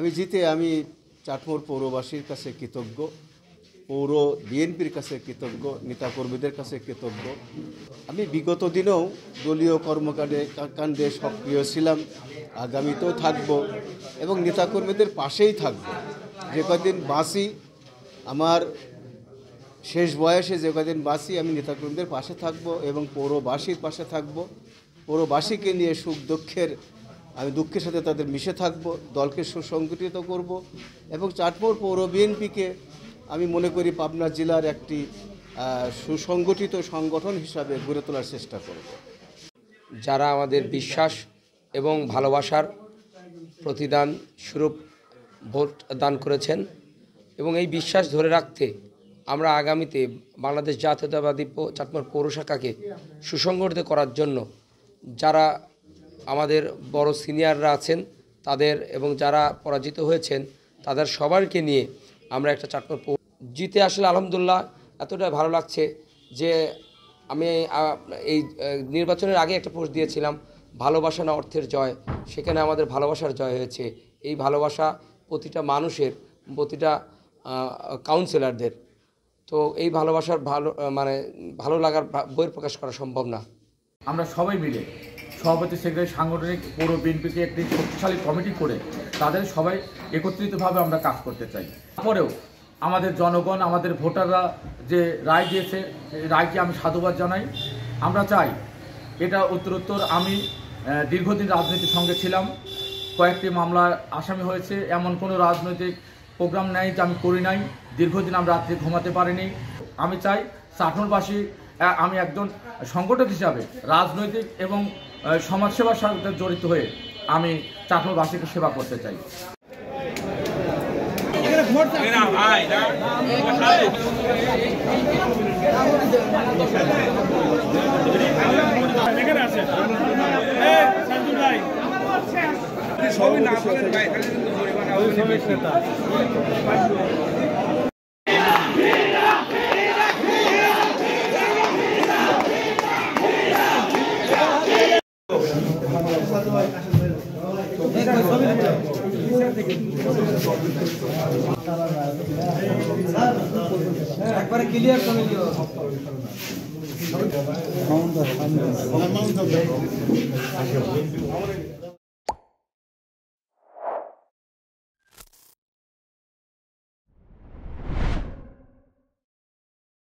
আমি জিতে আমি চাটমোড় পৌরবাসীর কাছে কৃতজ্ঞ, পৌর বিএনপির কাছে কৃতজ্ঞ, নেতাকর্মীদের কাছে কৃতজ্ঞ। আমি বিগত দিনেও দলীয় কর্মকাণ্ডে সক্রিয় ছিলাম, আগামীতেও থাকব এবং নেতাকর্মীদের পাশেই থাকব। যে কদিন বাঁচি, আমার শেষ বয়সে যে কদিন বাঁচি, আমি নেতাকর্মীদের পাশে থাকব এবং পৌরবাসীর পাশে থাকব। পৌরবাসীকে নিয়ে সুখ দুঃখের আমি দুঃখের সাথে তাদের মিশে থাকব, দলকে সুসংগঠিত করব এবং চাটমোড় পৌর বিএনপিকে আমি মনে করি পাবনা জেলার একটি সুসংগঠিত সংগঠন হিসাবে গড়ে তোলার চেষ্টা করব। যারা আমাদের বিশ্বাস এবং ভালোবাসার প্রতিদান স্বরূপ ভোট দান করেছেন এবং এই বিশ্বাস ধরে রাখতে আমরা আগামীতে বাংলাদেশ জাতীয়তাবাদী চাটমোড় পৌর শাখাকে সুসংগঠিত করার জন্য যারা আমাদের বড় সিনিয়ররা আছেন তাদের এবং যারা পরাজিত হয়েছেন তাদের সবাইকে নিয়ে আমরা একটা চাটমোড় জিতে আসলে আলহামদুলিল্লাহ এতটাই ভালো লাগছে যে আমি এই নির্বাচনের আগে একটা পোস্ট দিয়েছিলাম, ভালোবাসা না অর্থের জয়। সেখানে আমাদের ভালোবাসার জয় হয়েছে। এই ভালোবাসা প্রতিটা মানুষের, প্রতিটা কাউন্সিলরদের। তো এই ভালোবাসার ভালো লাগার বই প্রকাশ করা সম্ভব না। আমরা সবাই মিলে সভাপতি সেক্রেটারি সাংগঠনিক পৌর বিএনপিকে একটি শক্তিশালী কমিটি করে তাদের সবাই একত্রিতভাবে আমরা কাজ করতে চাই। তারপরেও আমাদের জনগণ, আমাদের ভোটাররা যে রায় দিয়েছে, রায়কে আমি সাধুবাদ জানাই। আমরা চাই এটা উত্তরোত্তর। আমি দীর্ঘদিন রাজনীতির সঙ্গে ছিলাম, কয়েকটি মামলার আসামি হয়েছে, এমন কোনো রাজনৈতিক প্রোগ্রাম নেই যে আমি করি নাই। দীর্ঘদিন আমরা রাত্রে ঘুমাতে পারিনি। আমি চাই চাটমোড়বাসী, আমি একজন সংগঠক হিসাবে রাজনৈতিক এবং সমাজসেবার সাথে জড়িত হয়ে আমি চাটমোড়বাসীকে সেবা করতে চাই। একবারে ক্লিয়ার করে